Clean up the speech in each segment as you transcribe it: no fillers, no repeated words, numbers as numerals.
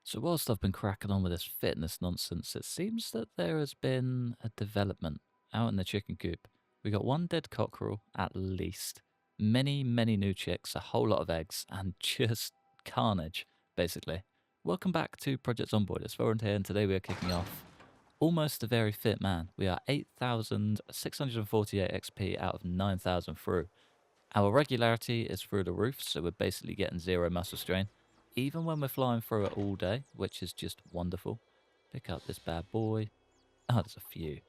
So whilst I've been cracking on with this fitness nonsense, it seems that there has been a development out in the chicken coop. We got one dead cockerel at least, many new chicks, a whole lot of eggs, and just carnage, basically. Welcome back to Project Zomboid. It's Warren here, and today we are kicking off almost a very fit man. We are 8,648 XP out of 9,000 through. Our regularity is through the roof, so we're basically getting zero muscle strain, even when we're flying through it all day, which is just wonderful. Pick up this bad boy. Oh, there's a few.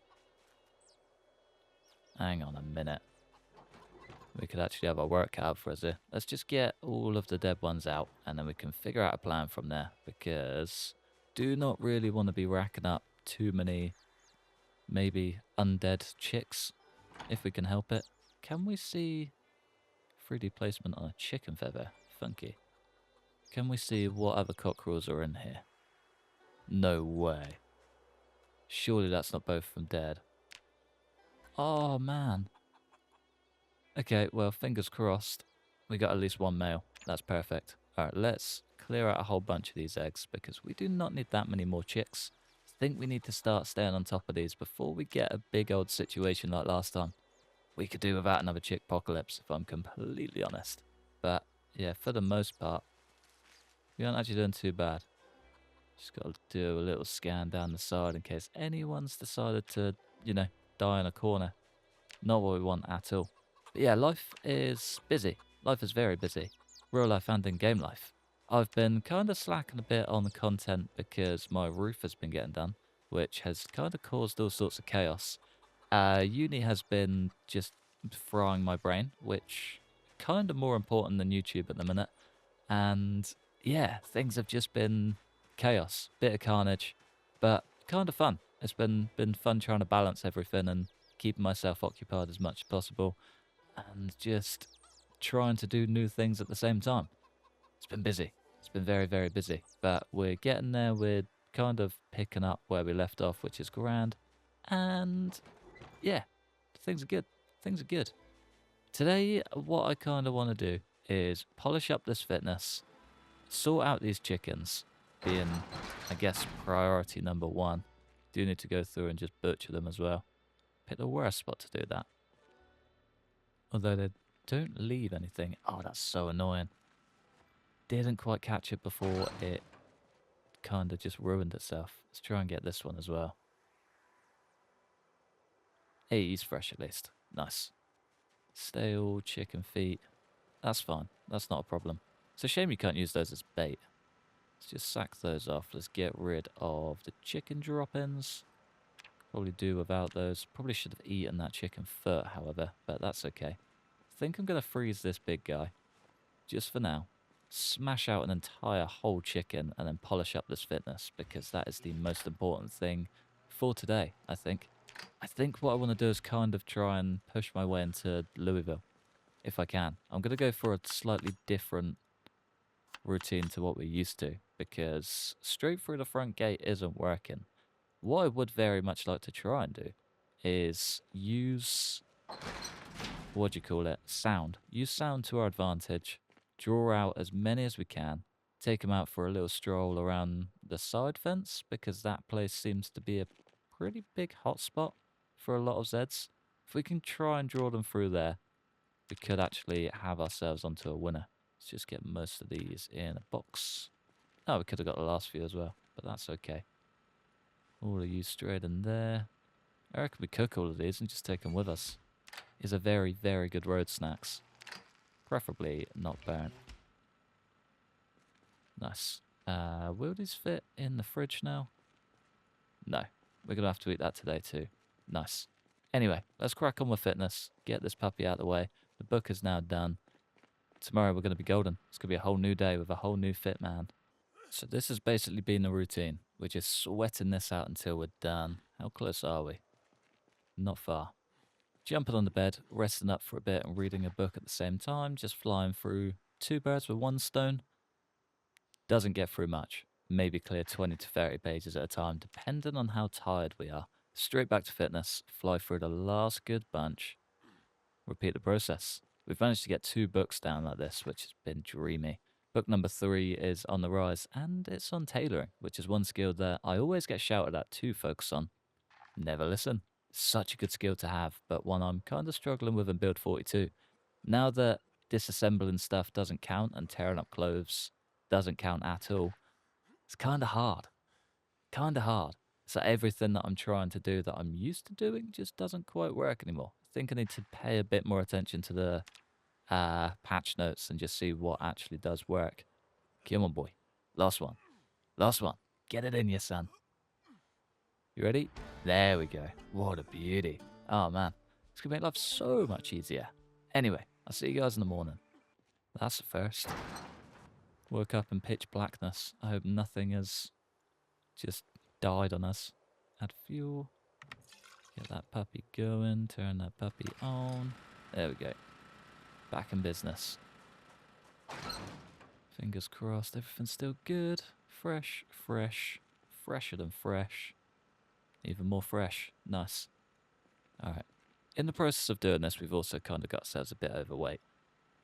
Hang on a minute. We could actually have our work cut out for us here. Let's just get all of the dead ones out, and then we can figure out a plan from there, because do not really want to be racking up too many maybe undead chicks, if we can help it. Can we see 3D placement on a chicken feather? Funky. Can we see what other cockerels are in here? No way. Surely that's not both of them dead. Oh, man. Okay, well, fingers crossed. We got at least one male. That's perfect. Alright, let's clear out a whole bunch of these eggs because we do not need that many more chicks. I think we need to start staying on top of these before we get a big old situation like last time. We could do without another chick apocalypse, if I'm completely honest. But, yeah, for the most part, we aren't actually doing too bad. Just got to do a little scan down the side in case anyone's decided to, die in a corner. Not what we want at all. But yeah, life is busy. Life is very busy. Real life and in-game life. I've been kind of slacking a bit on the content because my roof has been getting done, which has kind of caused all sorts of chaos. Uni has been just frying my brain, which kind of more important than YouTube at the minute. And yeah, things have just been chaos, bit of carnage, but kind of fun. It's been fun trying to balance everything and keeping myself occupied as much as possible, and just trying to do new things at the same time. It's been busy. It's been very busy, but we're getting there. We're kind of picking up where we left off, which is grand. And yeah, things are good. Things are good. Today, what I kind of want to do is polish up this fitness, sort out these chickens, being, I guess, priority number one. Do need to go through and just butcher them as well. Pick the worst spot to do that. Although they don't leave anything. Oh, that's so annoying. Didn't quite catch it before it kind of just ruined itself. Let's try and get this one as well. Hey, he's fresh at least. Nice. Stale chicken feet. That's fine. That's not a problem. It's a shame you can't use those as bait. Let's just sack those off. Let's get rid of the chicken drop-ins. Probably do without those. Probably should have eaten that chicken foot, however, but that's okay. I think I'm going to freeze this big guy. Just for now. Smash out an entire whole chicken and then polish up this fitness, because that is the most important thing for today, I think. I think what I want to do is kind of try and push my way into Louisville, if I can. I'm going to go for a slightly different routine to what we're used to, because straight through the front gate isn't working. What I would very much like to try and do is use, what do you call it, sound. Use sound to our advantage, draw out as many as we can, take them out for a little stroll around the side fence, because that place seems to be a pretty big hotspot for a lot of zeds. If we can try and draw them through there, we could actually have ourselves onto a winner. Let's just get most of these in a box. Oh, we could have got the last few as well, but that's okay. All of you straight in there. I reckon we cook all of these and just take them with us. Is a very good road snacks. Preferably not burnt. Nice. Will these fit in the fridge now? No. We're going to have to eat that today too. Nice. Anyway, let's crack on with fitness. Get this puppy out of the way. The book is now done. Tomorrow we're going to be golden. It's going to be a whole new day with a whole new fit man. So this has basically been the routine. We're just sweating this out until we're done. How close are we? Not far. Jumping on the bed, resting up for a bit and reading a book at the same time. Just flying through two birds with one stone. Doesn't get through much. Maybe clear 20 to 30 pages at a time, depending on how tired we are. Straight back to fitness, fly through the last good bunch. Repeat the process. We've managed to get 2 books down like this, which has been dreamy. Book number 3 is on the rise, and it's on tailoring, which is one skill that I always get shouted at to focus on. Never listen. Such a good skill to have, but one I'm kind of struggling with in build 42. Now that disassembling stuff doesn't count and tearing up clothes doesn't count at all, it's kind of hard. Kind of hard. So everything that I'm trying to do that I'm used to doing just doesn't quite work anymore. I think I need to pay a bit more attention to the patch notes and just see what actually does work. Come on, boy. Last one. Last one. Get it in you, son. You ready? There we go. What a beauty. Oh, man. It's going to make life so much easier. Anyway, I'll see you guys in the morning. That's the first. Woke up in pitch blackness. I hope nothing has just died on us. Add fuel. Get that puppy going. Turn that puppy on. There we go. Back in business. Fingers crossed, everything's still good. Fresh, fresh, fresher than fresh. Even more fresh. Nice. Alright. In the process of doing this, we've also kind of got ourselves a bit overweight.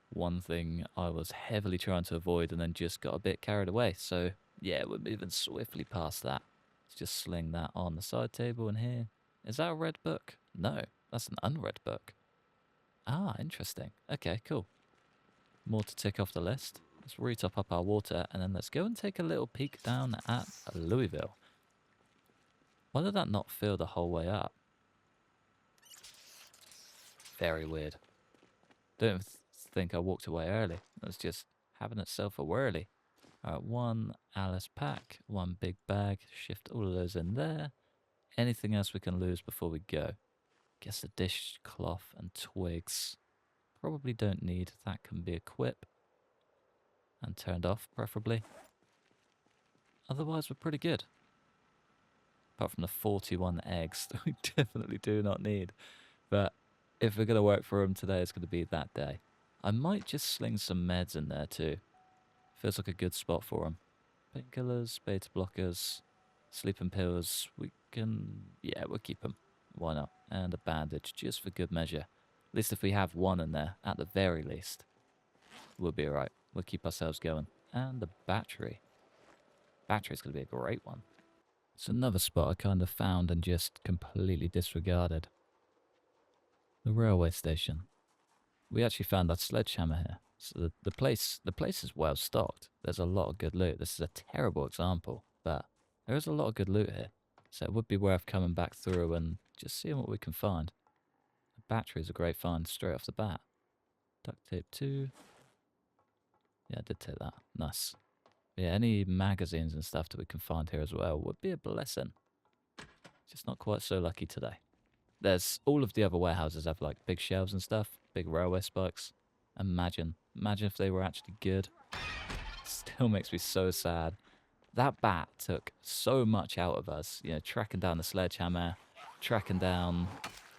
One thing I was heavily trying to avoid and then just got a bit carried away. So, yeah, we're moving swiftly past that. Let's just sling that on the side table in here. Is that a red book? No, that's an unread book. Ah, interesting. Okay, cool. More to tick off the list. Let's retop up our water and then let's go and take a little peek down at Louisville. Why did that not fill the whole way up? Very weird. Don't think I walked away early. It was just having itself a whirly. Alright, 1 Alice pack, 1 big bag. Shift all of those in there. Anything else we can lose before we go? Guess the dishcloth and twigs. Probably don't need. That can be equipped. And turned off, preferably. Otherwise, we're pretty good. Apart from the 41 eggs that we definitely do not need. But if we're going to work for them today, it's going to be that day. I might just sling some meds in there too. Feels like a good spot for them. Painkillers, beta blockers, sleeping pills. We can... yeah, we'll keep them. Why not? And a bandage, just for good measure. At least if we have one in there, at the very least, we'll be alright. We'll keep ourselves going. And the battery. Battery's going to be a great one. It's another spot I kind of found and just completely disregarded. The railway station. We actually found that sledgehammer here. So the place is well stocked. There's a lot of good loot. This is a terrible example, but there is a lot of good loot here. So it would be worth coming back through and just seeing what we can find. The battery is a great find straight off the bat. Duct tape 2. Yeah, I did take that. Nice. Yeah, any magazines and stuff that we can find here as well would be a blessing. Just not quite so lucky today. There's all of the other warehouses have like big shelves and stuff, big railway spikes. Imagine if they were actually good. Still makes me so sad. That bat took so much out of us, you know, tracking down the sledgehammer, tracking down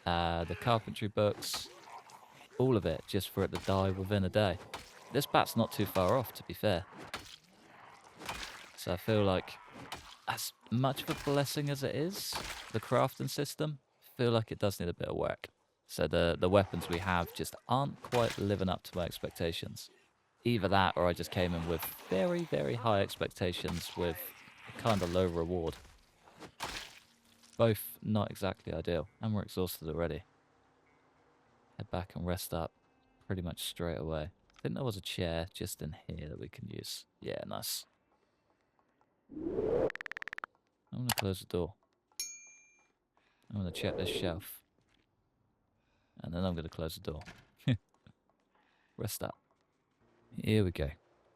the carpentry books, all of it just for it to die within a day. This bat's not too far off, to be fair. So I feel like, as much of a blessing as it is, the crafting system, I feel like it does need a bit of work. So the weapons we have just aren't quite living up to my expectations. Either that or I just came in with very, very high expectations with a kind of low reward. Both not exactly ideal, and we're exhausted already. Head back and rest up pretty much straight away. I think there was a chair just in here that we can use. Yeah, nice. I'm going to close the door. I'm going to check this shelf. And then I'm going to close the door. Rest up. Here we go.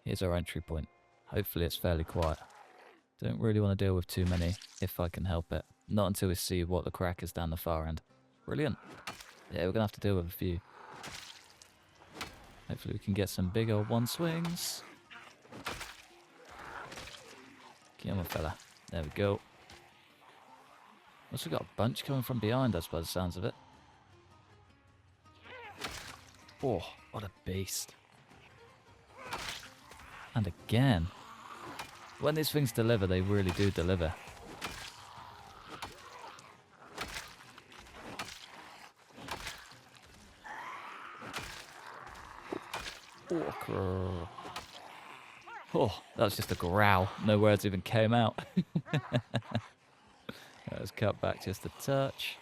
Here's our entry point. Hopefully it's fairly quiet. Don't really want to deal with too many, if I can help it. Not until we see what the crack is down the far end. Brilliant. Yeah, we're going to have to deal with a few. Hopefully we can get some big old one swings. Come on, fella. There we go. Also got a bunch coming from behind us by the sounds of it. Oh, what a beast. And again. When these things deliver, they really do deliver. Walker. Oh, that was just a growl. No words even came out. Let's cut back just a touch.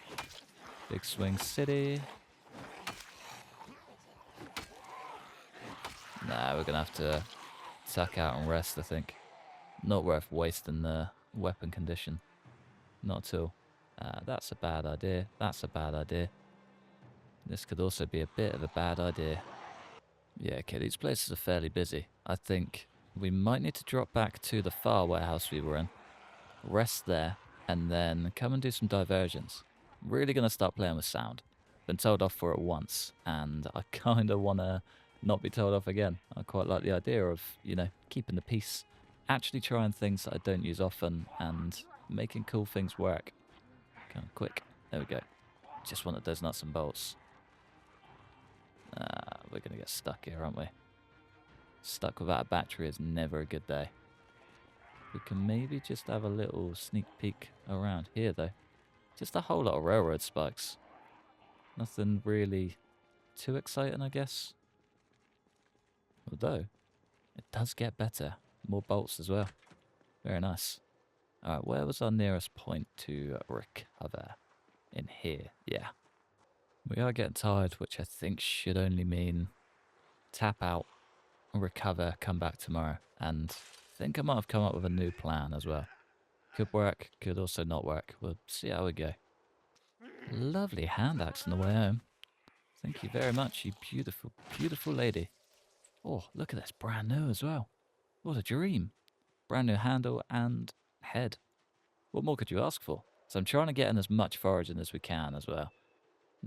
Big Swing City. Nah, we're going to have to tuck out and rest, I think. Not worth wasting the weapon condition. Not at all. That's a bad idea. That's a bad idea. This could also be a bit of a bad idea. Yeah, okay, these places are fairly busy. I think we might need to drop back to the far warehouse we were in. Rest there, and then come and do some diversions. Really going to start playing with sound. Been told off for it once, and I kind of want to not be told off again. I quite like the idea of, you know, keeping the peace. Actually trying things that I don't use often, and making cool things work. Kind of quick. There we go. Just wanted those nuts and bolts. We're going to get stuck here, aren't we? Stuck without a battery is never a good day. We can maybe just have a little sneak peek around here, though. Just a whole lot of railroad spikes. Nothing really too exciting, I guess. Although, it does get better. More bolts as well. Very nice. Alright, where was our nearest point to recover? In here, yeah. We are getting tired, which I think should only mean tap out, recover, come back tomorrow. And I think I might have come up with a new plan as well. Could work, could also not work. We'll see how we go. Lovely hand axe on the way home. Thank you very much, you beautiful, beautiful lady. Oh, look at this, brand new as well. What a dream. Brand new handle and head. What more could you ask for? So I'm trying to get in as much foraging as we can as well.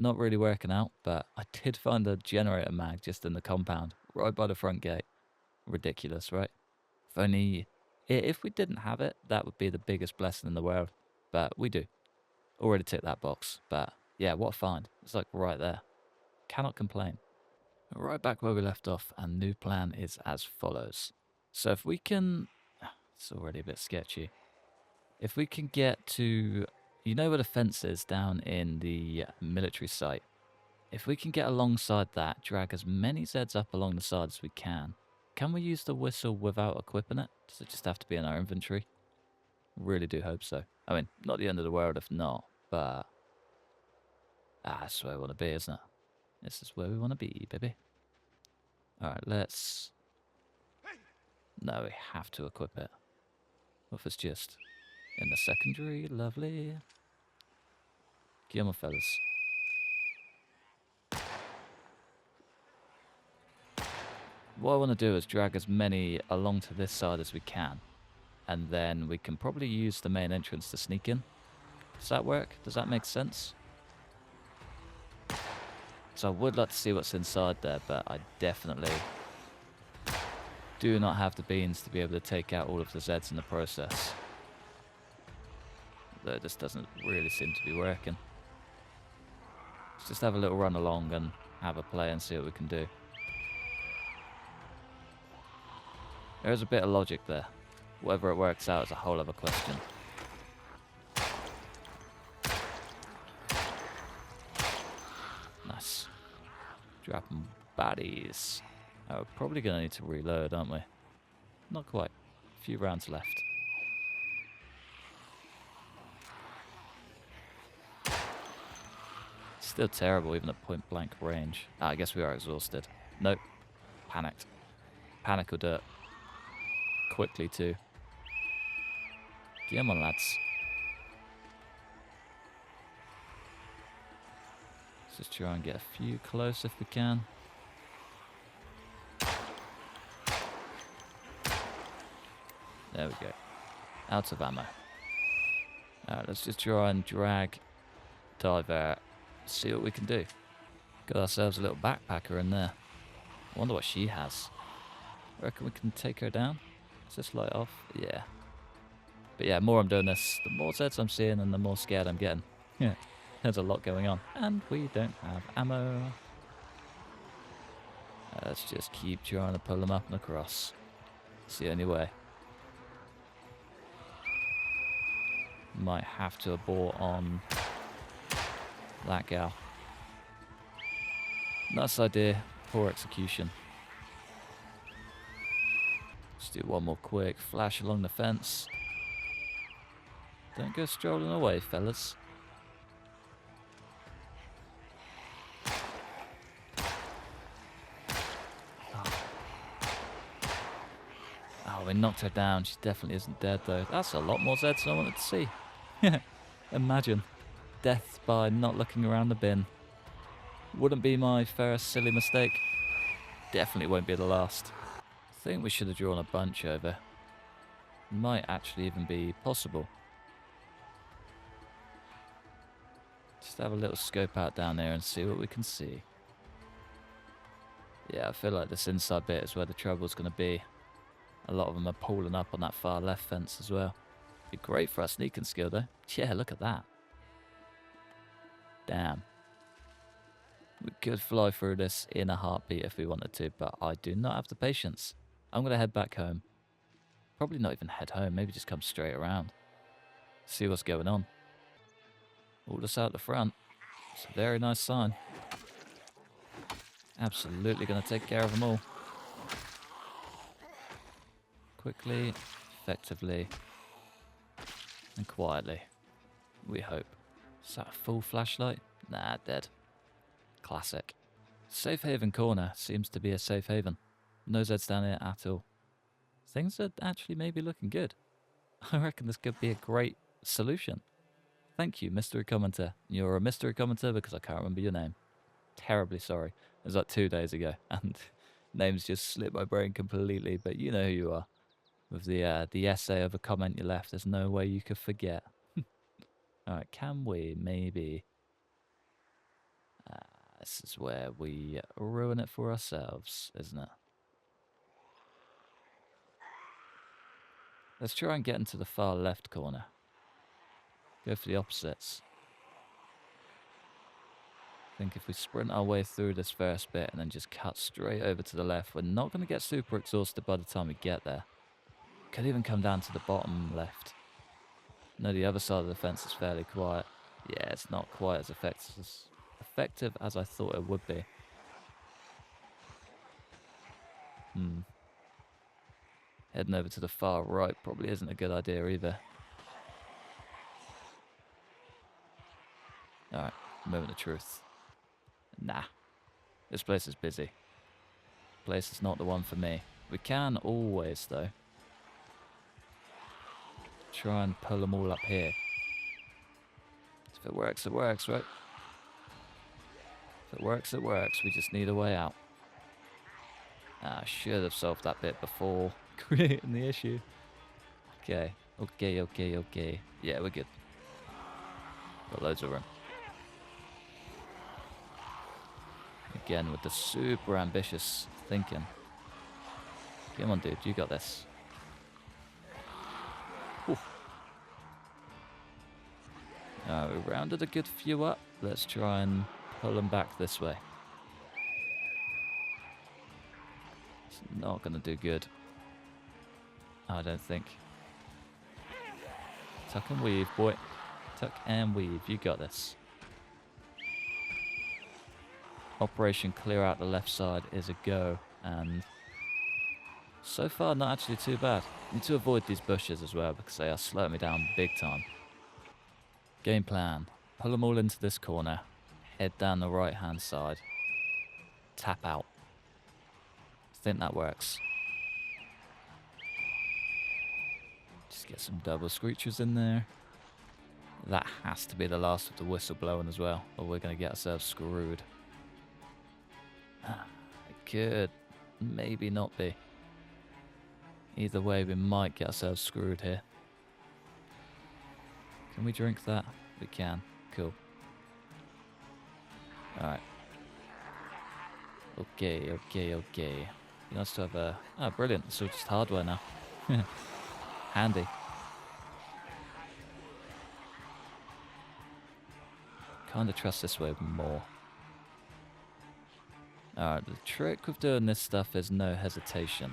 Not really working out, but I did find a generator mag just in the compound, right by the front gate. Ridiculous, right? If only... If we didn't have it, that would be the biggest blessing in the world. But we do. Already ticked that box. But yeah, what a find. It's like right there. Cannot complain. Right back where we left off, and new plan is as follows. So if we can... It's already a bit sketchy. If we can get to... You know where the fence is down in the military site? If we can get alongside that, drag as many zeds up along the side as we can. Can we use the whistle without equipping it? Does it just have to be in our inventory? Really do hope so. I mean, not the end of the world if not, but... that's where we want to be, isn't it? This is where we want to be, baby. Alright, let's... No, we have to equip it. What if it's just in the secondary? Lovely. Get on, fellas. What I want to do is drag as many along to this side as we can. And then we can probably use the main entrance to sneak in. Does that work? Does that make sense? So I would like to see what's inside there, but I definitely do not have the beans to be able to take out all of the zeds in the process. Though this doesn't really seem to be working. Let's just have a little run along and have a play and see what we can do. There is a bit of logic there. Whether it works out is a whole other question. Nice. Dropping bodies. Oh, we're probably going to need to reload, aren't we? Not quite. A few rounds left. Still terrible, even at point blank range. I guess we are exhausted. Nope. Panicked. Panic or dirt. Quickly, too. Come on, lads. Let's just try and get a few close if we can. There we go. Out of ammo. Alright, let's just try and drag, divert, see what we can do. Got ourselves a little backpacker in there. I wonder what she has. I reckon we can take her down. Is this light off? Yeah. But yeah, more I'm doing this, the more zeds I'm seeing and the more scared I'm getting. Yeah, there's a lot going on. And we don't have ammo. Let's just keep trying to pull them up and across. It's the only way. Might have to abort on that gal. Nice idea, poor execution. Just do one more quick flash along the fence. Don't go strolling away, fellas. Oh, we knocked her down. She definitely isn't dead, though. That's a lot more Zeds than I wanted to see. Imagine. Death by not looking around the bin. Wouldn't be my first silly mistake. Definitely won't be the last. I think we should have drawn a bunch over. Might actually even be possible. Just have a little scope out down there and see what we can see. Yeah, I feel like this inside bit is where the trouble's going to be. A lot of them are pulling up on that far left fence as well. Be great for our sneaking skill though. Yeah, look at that. Damn. We could fly through this in a heartbeat if we wanted to, but I do not have the patience. I'm going to head back home. Probably not even head home, maybe just come straight around. See what's going on. All this out the front. It's a very nice sign. Absolutely going to take care of them all. Quickly, effectively, and quietly. We hope. Is that a full flashlight? Nah, dead. Classic. Safe haven corner seems to be a safe haven. No Zeds down here at all. Things are actually maybe looking good. I reckon this could be a great solution. Thank you, mystery commenter. You're a mystery commenter because I can't remember your name. Terribly sorry. It was like 2 days ago, and names just slipped my brain completely, but you know who you are. With the essay of a comment you left, there's no way you could forget. Alright, can we maybe... this is where we ruin it for ourselves, isn't it? Let's try and get into the far left corner. Go for the opposites. I think if we sprint our way through this first bit and then just cut straight over to the left, we're not going to get super exhausted by the time we get there. Could even come down to the bottom left. No, the other side of the fence is fairly quiet. Yeah, it's not quite as effective as I thought it would be. Heading over to the far right probably isn't a good idea either. Alright, moment of truth. Nah. This place is busy. Place is not the one for me. We can always, though, try and pull them all up here. If it works, it works, right? If it works, it works. We just need a way out. I should have solved that bit before creating the issue. Okay. Okay. Yeah, we're good. Got loads of room. Again, with the super ambitious thinking. Come on, dude. You got this. We rounded a good few up. Let's try and pull them back this way. It's not going to do good. I don't think. Tuck and weave, boy. Tuck and weave. You got this. Operation clear out the left side is a go. And so far, not actually too bad. Need to avoid these bushes as well because they are slowing me down big time. Game plan. Pull them all into this corner. Head down the right hand side. Tap out. I think that works. Just get some double screechers in there. That has to be the last of the whistle blowing as well, or we're going to get ourselves screwed. It could maybe not be. Either way, we might get ourselves screwed here. Can we drink that? We can. Cool. Alright. Okay. You know, still have a... Oh, brilliant. So just hardware now. Handy. Kind of trust this way more. Alright, the trick with doing this stuff is no hesitation.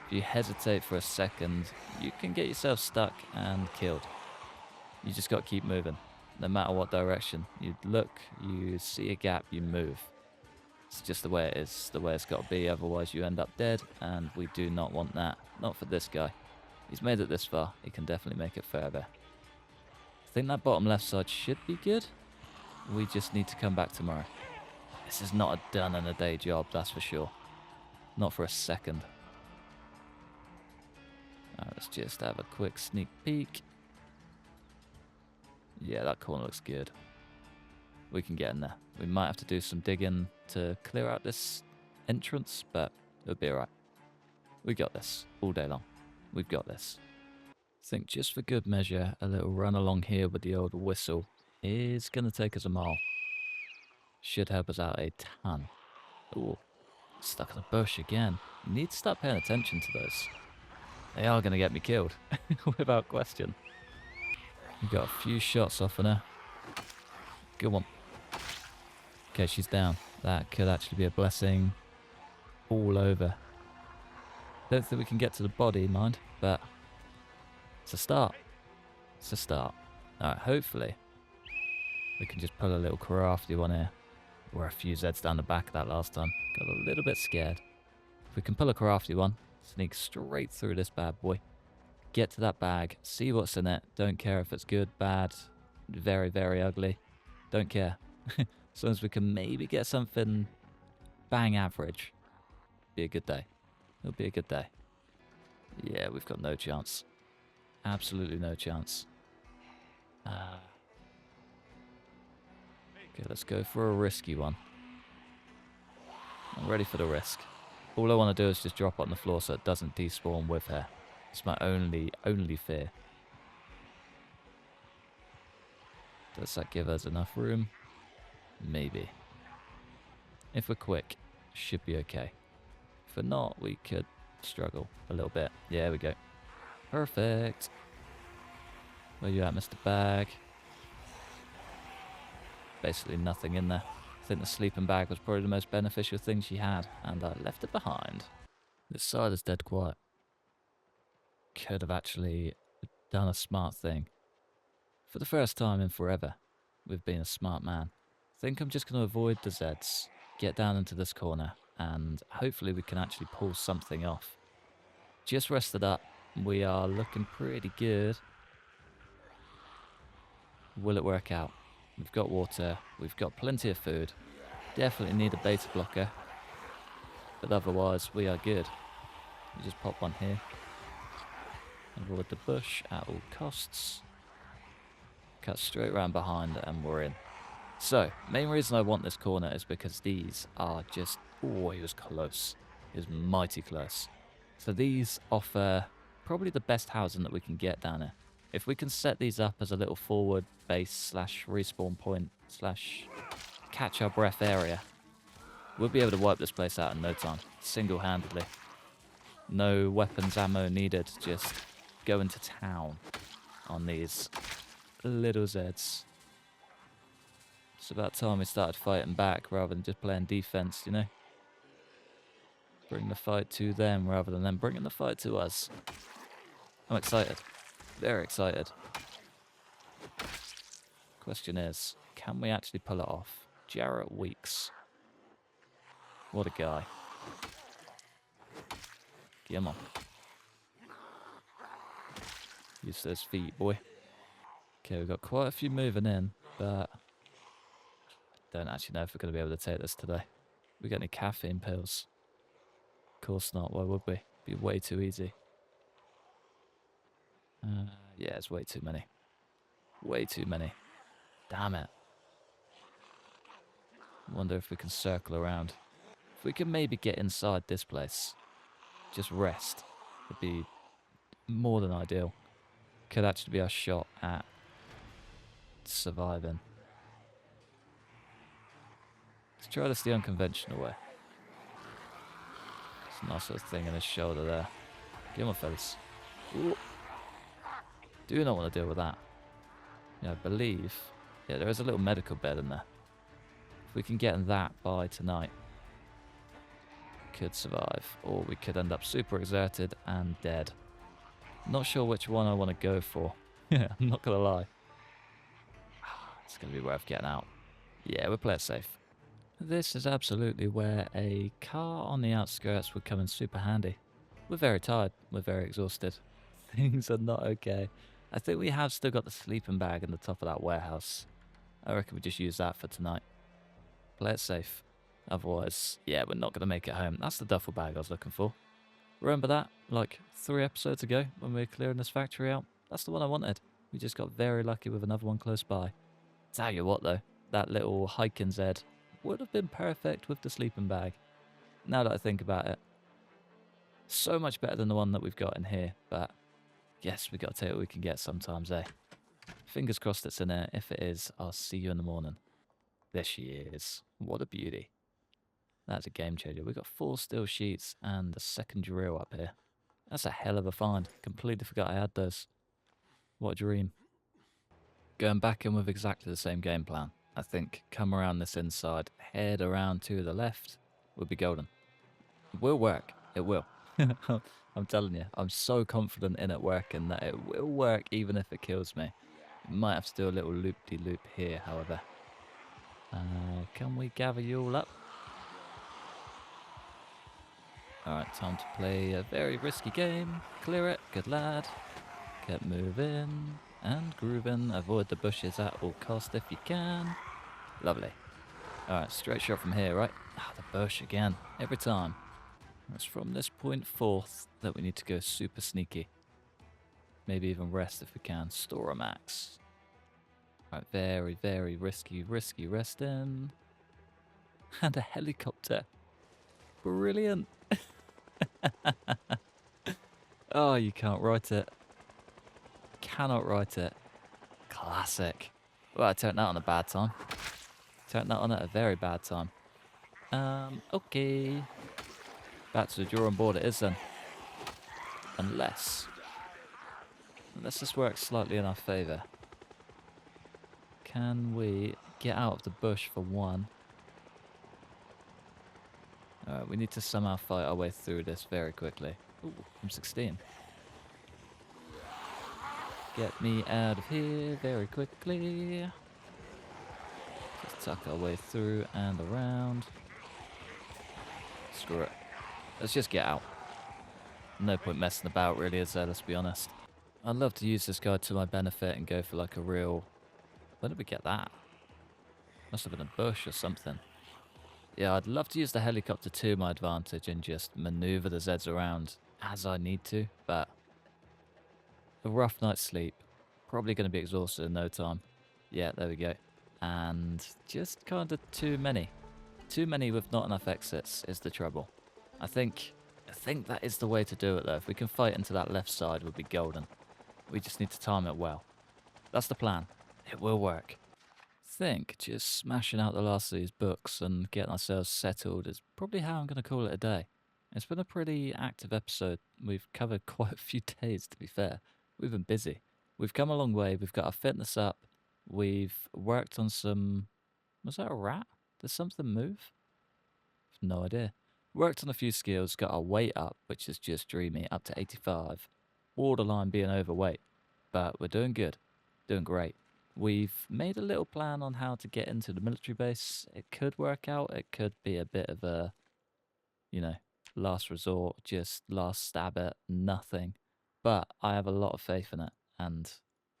If you hesitate for a second, you can get yourself stuck and killed. You just got to keep moving, no matter what direction. You look, you see a gap, you move. It's just the way it is, the way it's got to be, otherwise you end up dead, and we do not want that. Not for this guy. He's made it this far, he can definitely make it further. I think that bottom left side should be good. We just need to come back tomorrow. This is not a done in a day job, that's for sure. Not for a second. Let's just have a quick sneak peek. Yeah, that corner looks good. We can get in there. We might have to do some digging to clear out this entrance, but it'll be alright. We got this all day long. We've got this. I think just for good measure, a little run along here with the old whistle is going to take us a mile. Should help us out a ton. Ooh, stuck in a bush again. Need to start paying attention to those. They are going to get me killed, without question. We got a few shots off on her. Good one. Okay, she's down. That could actually be a blessing all over. Don't think we can get to the body, mind, but it's a start. It's a start. Alright, hopefully we can just pull a little crafty one here. We're a few Zeds down the back of that last time. Got a little bit scared. If we can pull a crafty one, sneak straight through this bad boy. Get to that bag, see what's in it. Don't care if it's good, bad, very, very ugly. Don't care. As long as we can maybe get something bang average. Be a good day. It'll be a good day. Yeah, we've got no chance. Absolutely no chance. Okay, let's go for a risky one. I'm ready for the risk. All I want to do is just drop it on the floor so it doesn't despawn with her. It's my only fear. Does that give us enough room? Maybe. If we're quick, should be okay. If we're not, we could struggle a little bit. Yeah, there we go. Perfect. Where you at, Mr. Bag? Basically nothing in there. I think the sleeping bag was probably the most beneficial thing she had, and I left it behind. This side is dead quiet. Could have actually done a smart thing. For the first time in forever, we've been a smart man. I think I'm just going to avoid the Zeds, get down into this corner, and hopefully we can actually pull something off. Just rested up. We are looking pretty good. Will it work out? We've got water. We've got plenty of food. Definitely need a beta blocker. But otherwise, we are good. We just pop one here. Avoid the bush at all costs. Cut straight around behind and we're in. So, main reason I want this corner is because these are just... Oh, he was close. He was mighty close. So these offer probably the best housing that we can get down here. If we can set these up as a little forward base slash respawn point slash catch our breath area, we'll be able to wipe this place out in no time, single-handedly. No weapons ammo needed, just go into town on these little Zeds. It's about time we started fighting back rather than just playing defense, you know? Bring the fight to them rather than them bringing the fight to us. I'm excited. Very excited. Question is, can we actually pull it off? Jarrett Weeks. What a guy. Come on. Use those feet, boy. Okay, we've got quite a few moving in, but don't actually know if we're going to be able to take this today. We got any caffeine pills? Of course not. Why would we? Be way too easy. Yeah, it's way too many. Way too many. Damn it. Wonder if we can circle around. If we can maybe get inside this place. Just rest. Would be more than ideal. Could actually be our shot at surviving. Let's try this the unconventional way. It's a nice little thing in his shoulder there. Get my face. Ooh. Do not want to deal with that. Yeah, I believe... Yeah, there is a little medical bed in there. If we can get that by tonight, could survive. Or we could end up super exerted and dead. Not sure which one I want to go for. Yeah, I'm not going to lie. It's going to be worth getting out. Yeah, we'll play it safe. This is absolutely where a car on the outskirts would come in super handy. We're very tired. We're very exhausted. Things are not okay. I think we have still got the sleeping bag in the top of that warehouse. I reckon we just use that for tonight. Play it safe. Otherwise, yeah, we're not going to make it home. That's the duffel bag I was looking for. Remember that? Like 3 episodes ago when we were clearing this factory out? That's the one I wanted. We just got very lucky with another one close by. Tell you what though, that little hiking Zed would have been perfect with the sleeping bag. Now that I think about it. So much better than the one that we've got in here, but yes, we got to take what we can get sometimes, eh? Fingers crossed it's in there. If it is, I'll see you in the morning. There she is. What a beauty. That's a game changer. We've got 4 steel sheets and a second drill up here. That's a hell of a find. Completely forgot I had those. What a dream. Going back in with exactly the same game plan. I think come around this inside, head around to the left, would be golden. It will work. It will. I'm telling you, I'm so confident in it working that it will work even if it kills me. Might have to do a little loop-de-loop here, however. Can we gather you all up? Alright, time to play a very risky game. Clear it, good lad. Get moving and grooving. Avoid the bushes at all cost if you can. Lovely. Alright, straight shot from here, right? Ah, the bush again. Every time. It's from this point forth that we need to go super sneaky. Maybe even rest if we can. Store a max. Right, very, very risky resting. And a helicopter. Brilliant. Oh, you can't write it. Cannot write it. Classic. Well, I turned that on a bad time. Turned that on at a very bad time. Okay. Back to the drawing board it is then. Unless this works slightly in our favour. Can we get out of the bush for one? Alright, we need to somehow fight our way through this very quickly. Ooh, I'm 16. Get me out of here very quickly. Just tuck our way through and around. Screw it. Let's just get out. No point messing about really, is there? Let's be honest. I'd love to use this guy to my benefit and go for like a real... Where did we get that? Must have been a bush or something. Yeah, I'd love to use the helicopter to my advantage and just maneuver the Zeds around as I need to, but a rough night's sleep. Probably going to be exhausted in no time. Yeah, there we go. And just kind of too many. Too many with not enough exits is the trouble. I think that is the way to do it though. If we can fight into that left side, would be golden. We just need to time it well. That's the plan. It will work. Think just smashing out the last of these books and getting ourselves settled is probably how I'm going to call it a day. It's been a pretty active episode. We've covered quite a few days, to be fair. We've been busy. We've come a long way. We've got our fitness up. We've worked on some... Was that a rat? Did something move? No idea. Worked on a few skills, got our weight up, which is just dreamy, up to 85. Borderline being overweight. But we're doing good. Doing great. We've made a little plan on how to get into the military base. It could work out. It could be a bit of a, last resort, just last stab at nothing. But I have a lot of faith in it. And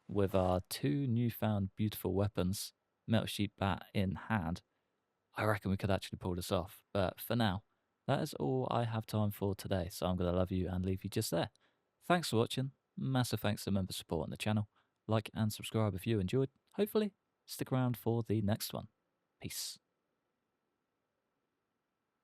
with our 2 newfound beautiful weapons, metal sheet bat in hand, I reckon we could actually pull this off. But for now, that is all I have time for today. So I'm going to love you and leave you just there. Thanks for watching. Massive thanks to members supporting the channel. Like and subscribe if you enjoyed. Hopefully, stick around for the next one. Peace.